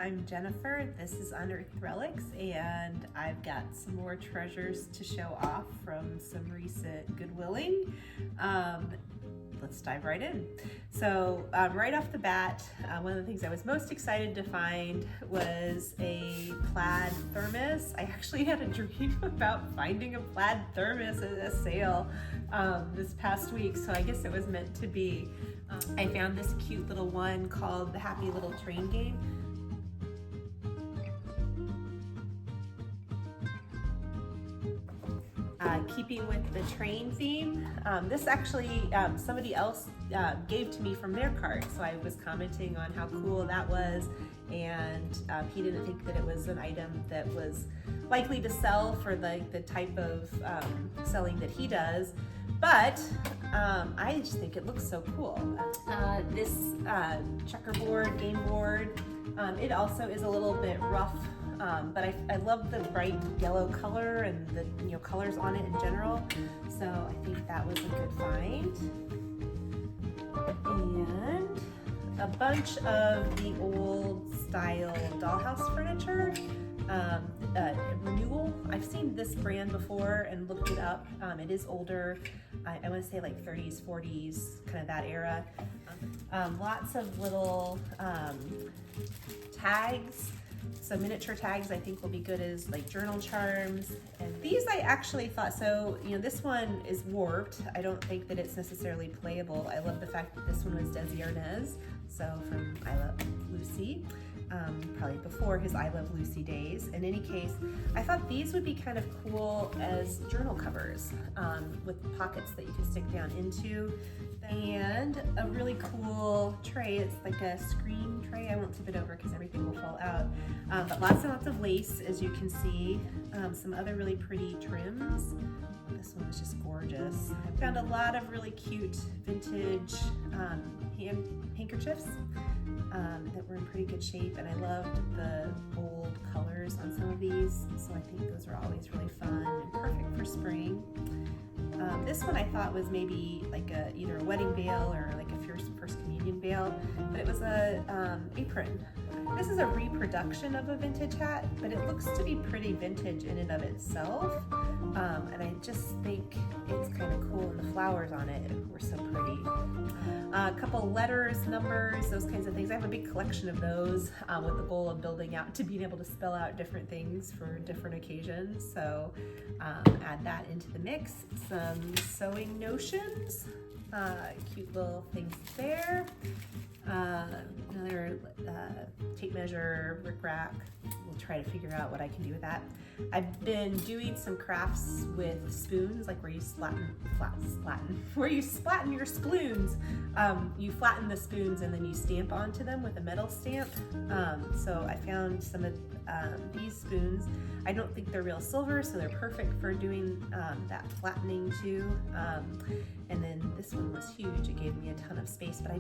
I'm Jennifer. This is Unearthed Relics, and I've got some more treasures to show off from some recent Goodwilling. Let's dive right in. So right off the bat, one of the things I was most excited to find was a plaid thermos. I actually had a dream about finding a plaid thermos at a sale this past week, so I guess it was meant to be. I found this cute little one called the Happy Little Train Game. Keeping with the train theme, this actually somebody else gave to me from their cart, so I was commenting on how cool that was, and he didn't think that it was an item that was likely to sell for the type of selling that he does, but I just think it looks so cool. This checkerboard, game board, it also is a little bit rough. But I love the bright yellow color and the colors on it in general, so I think that was a good find. And a bunch of the old style dollhouse furniture, renewal. I've seen this brand before and looked it up. It is older. I want to say like 30s, 40s, kind of that era. Lots of little tags. So miniature tags I think will be good as like journal charms. And these I actually thought, so this one is warped. I don't think that it's necessarily playable. I love the fact that this one was Desi Arnaz, so from I Love Lucy, probably before his I Love Lucy days. In any case, I thought these would be kind of cool as journal covers with pockets that you can stick down into. And a really cool tray. It's like a screen tray. I won't tip it over because everything will fall out. But lots and lots of lace, as you can see. Some other really pretty trims. This one was just gorgeous. I found a lot of really cute vintage handkerchiefs that were in pretty good shape, and I loved the bold colors on some of these, so I think those are always really fun and perfect for spring. This one I thought was maybe like either a wedding veil or like a first communion veil, but it was a apron. This is a reproduction of a vintage hat, but it looks to be pretty vintage in and of itself, and I just think it's kind of cool, and the flowers on it were so pretty. A couple letters, numbers, those kinds of things. I have a big collection of those with the goal of building out to being able to spell out different things for different occasions, so add that into the mix. Some sewing notions, cute little things there. Another tape measure, rickrack. We'll try to figure out what I can do with that. I've been doing some crafts with spoons, like where you where you splatten your spoons. You flatten the spoons and then you stamp onto them with a metal stamp. So I found some of these spoons. I don't think they're real silver, so they're perfect for doing that flattening too. And then this one was huge. It gave me a ton of space, but I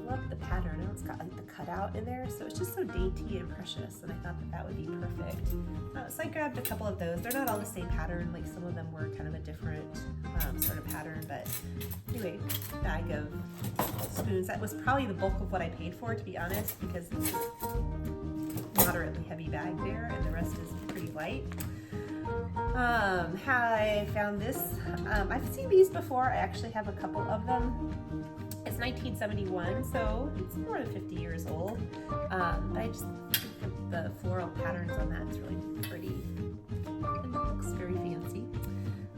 love the pattern. It's got like the cutout in there, so it's just so dainty and precious, and I thought that would be perfect. So I grabbed a couple of those. They're not all the same pattern, like some of them were kind of a different sort of pattern, but anyway, bag of spoons. That was probably the bulk of what I paid for, to be honest, because it's a moderately heavy bag there, and the rest is pretty light. How I found this, I've seen these before. I actually have a couple of them. It's 1971, so it's more than 50 years old. But I just think the floral patterns on that is really pretty, and it looks very fancy.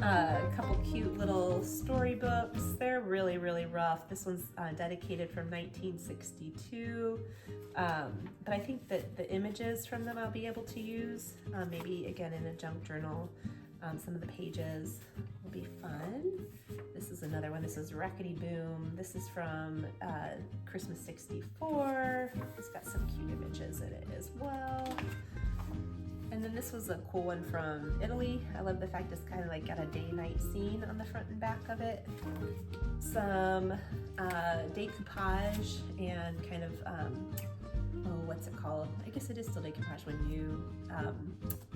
A couple cute little storybooks. They're really, really rough. This one's dedicated from 1962. But I think that the images from them I'll be able to use, maybe again in a junk journal. Some of the pages will be fun. This is another one. This is Rackety Boom. This is from Christmas '64. It's got some cute images in it as well. And then this was a cool one from Italy. I love the fact it's kind of like got a day-night scene on the front and back of it. Some decoupage and kind of, what's it called? I guess it is still decoupage when you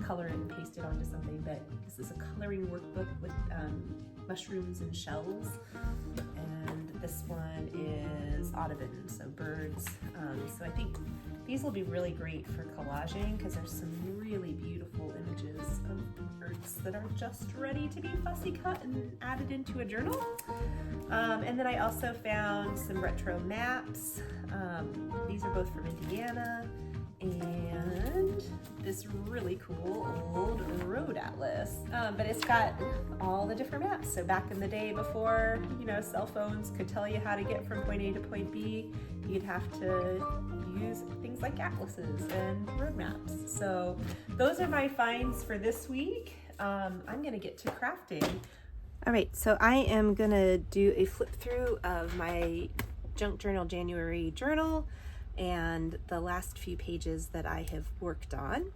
color it and paste it onto something, but this is a coloring workbook with mushrooms and shells. And this one is Audubon, so birds. So I think these will be really great for collaging because there's some really beautiful images of birds that are just ready to be fussy cut and added into a journal. And then I also found some retro maps. These are both from Indiana, and this really cool old road atlas. But it's got all the different maps. So back in the day before, cell phones could tell you how to get from point A to point B, you'd have to use things like atlases and road maps. So those are my finds for this week. I'm gonna get to crafting. All right, so I am gonna do a flip through of my Junk Journal January journal and the last few pages that I have worked on.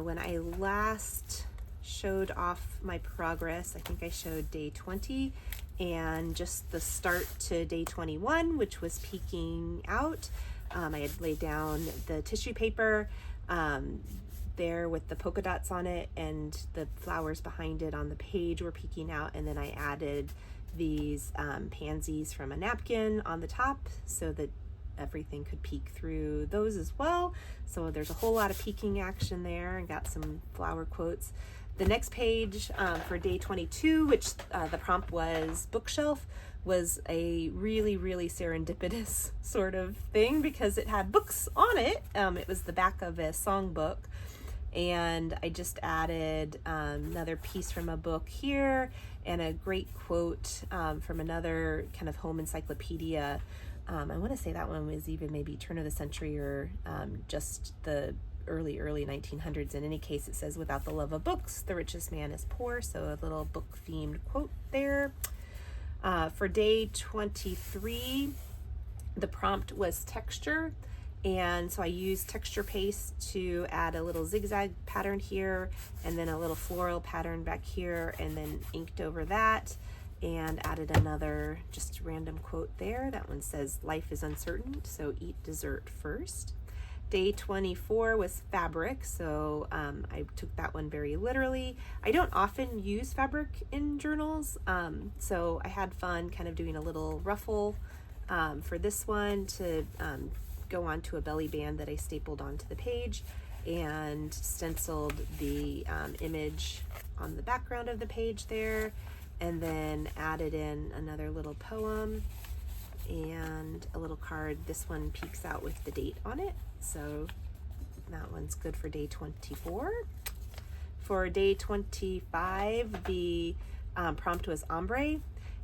When I last showed off my progress, I think I showed day 20 and just the start to day 21, which was peeking out. I had laid down the tissue paper there with the polka dots on it, and the flowers behind it on the page were peeking out, and then I added these pansies from a napkin on the top so that everything could peek through those as well. So there's a whole lot of peeking action there, and got some flower quotes. The next page for day 22, which the prompt was bookshelf, was a really, really serendipitous sort of thing because it had books on it. It was the back of a songbook, and I just added another piece from a book here and a great quote from another kind of home encyclopedia. I want to say that one was even maybe turn of the century or just the early 1900s. In any case, it says, "Without the love of books, the richest man is poor." So a little book themed quote there. For day 23, the prompt was texture. And so I used texture paste to add a little zigzag pattern here, and then a little floral pattern back here, and then inked over that and added another just random quote there. That one says, "Life is uncertain, so eat dessert first." Day 24 was fabric, so I took that one very literally. I don't often use fabric in journals, so I had fun kind of doing a little ruffle for this one to go onto a belly band that I stapled onto the page, and stenciled the image on the background of the page there, and then added in another little poem and a little card. This one peeks out with the date on it, so that one's good for day 24. For day 25, the prompt was ombre,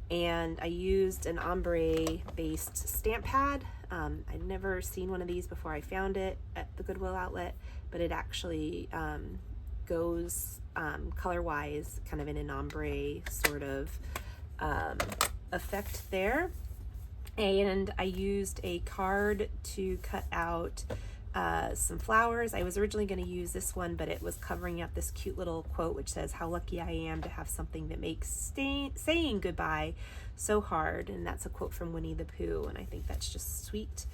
and I used an ombre based stamp pad. I'd never seen one of these before I found it at the Goodwill Outlet, but it actually goes color wise kind of in an ombre sort of effect there. And I used a card to cut out some flowers. I was originally going to use this one, but it was covering up this cute little quote which says, "How lucky I am to have something that makes saying goodbye so hard." And that's a quote from Winnie the Pooh, and I think that's just sweet.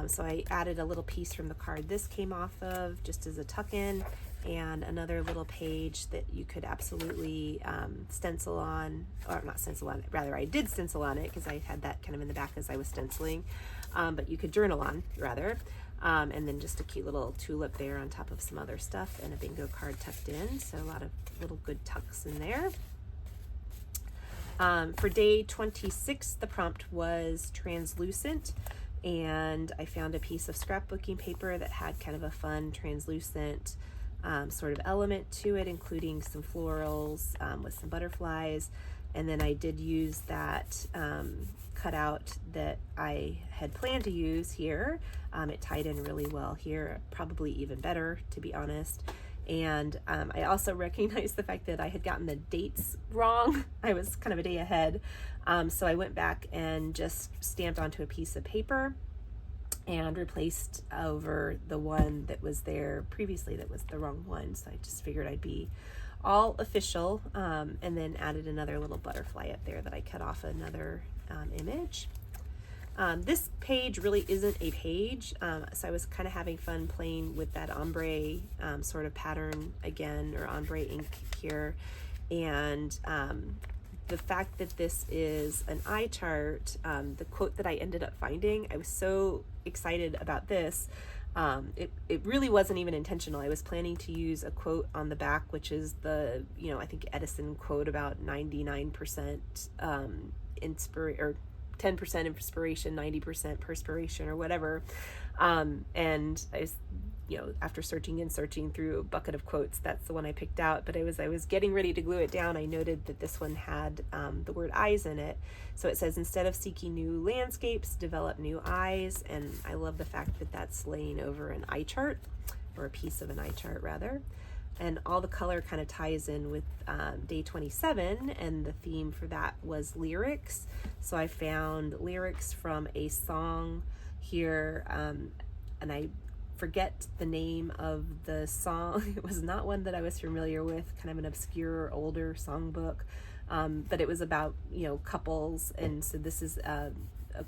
So I added a little piece from the card this came off of just as a tuck-in, and another little page that you could absolutely stencil on, or not stencil on, rather I did stencil on it because I had that kind of in the back as I was stenciling, but you could journal on rather. And then just a cute little tulip there on top of some other stuff, and a bingo card tucked in, so a lot of little good tucks in there. For day 26, the prompt was translucent, and I found a piece of scrapbooking paper that had kind of a fun translucent sort of element to it, including some florals with some butterflies. And then I did use that cutout that I had planned to use here. It tied in really well here, probably even better, to be honest. And I also recognized the fact that I had gotten the dates wrong. I was kind of a day ahead. So I went back and just stamped onto a piece of paper and replaced over the one that was there previously that was the wrong one. So I just figured I'd be all official, and then added another little butterfly up there that I cut off another image. This page really isn't a page, so I was kind of having fun playing with that ombre sort of pattern again, or ombre ink here, and the fact that this is an eye chart, the quote that I ended up finding, I was so excited about this. It really wasn't even intentional. I was planning to use a quote on the back, which is the, I think Edison quote about 99% or 10% inspiration, 90% perspiration, or whatever. And I was, after searching through a bucket of quotes, that's the one I picked out. But I was getting ready to glue it down. I noted that this one had the word eyes in it. So it says, instead of seeking new landscapes, develop new eyes. And I love the fact that that's laying over an eye chart, or a piece of an eye chart rather. And all the color kind of ties in with day 27, and the theme for that was lyrics. So I found lyrics from a song here, and I forget the name of the song. It was not one that I was familiar with, kind of an obscure older songbook, but it was about couples. And so this is a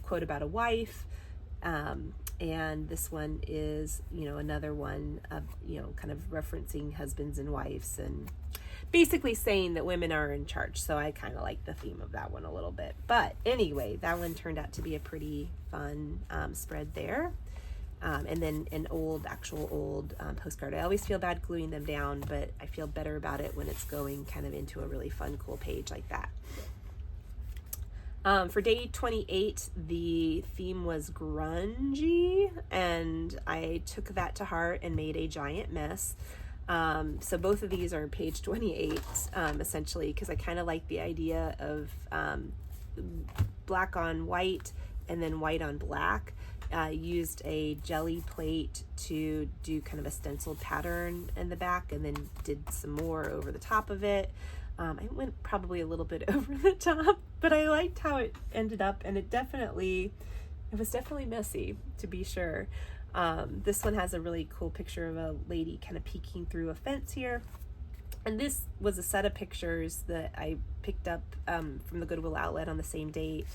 quote about a wife, and this one is another one of kind of referencing husbands and wives, and basically saying that women are in charge. So I kind of like the theme of that one a little bit. But anyway, that one turned out to be a pretty fun spread there. And then an actual old postcard. I always feel bad gluing them down, but I feel better about it when it's going kind of into a really fun, cool page like that. For day 28, the theme was grungy, and I took that to heart and made a giant mess. So both of these are page 28, essentially, because I kind of like the idea of black on white and then white on black. Used a jelly plate to do kind of a stenciled pattern in the back, and then did some more over the top of it. I went probably a little bit over the top, but I liked how it ended up, and it was definitely messy, to be sure. This one has a really cool picture of a lady kind of peeking through a fence here. And this was a set of pictures that I picked up from the Goodwill Outlet on the same date.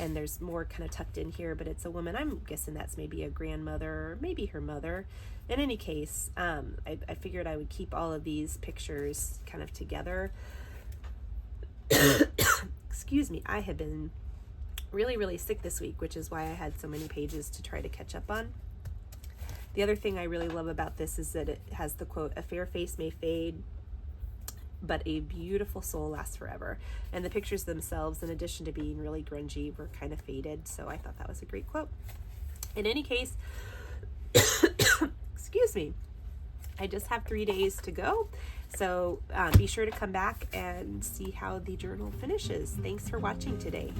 And there's more kind of tucked in here, but it's a woman. I'm guessing that's maybe a grandmother, or maybe her mother. In any case, I figured I would keep all of these pictures kind of together. Excuse me, I have been really, really sick this week, which is why I had so many pages to try to catch up on. The other thing I really love about this is that it has the quote, "A fair face may fade, but a beautiful soul lasts forever." And the pictures themselves, in addition to being really grungy, were kind of faded. So I thought that was a great quote. In any case, excuse me, I just have 3 days to go. So be sure to come back and see how the journal finishes. Thanks for watching today.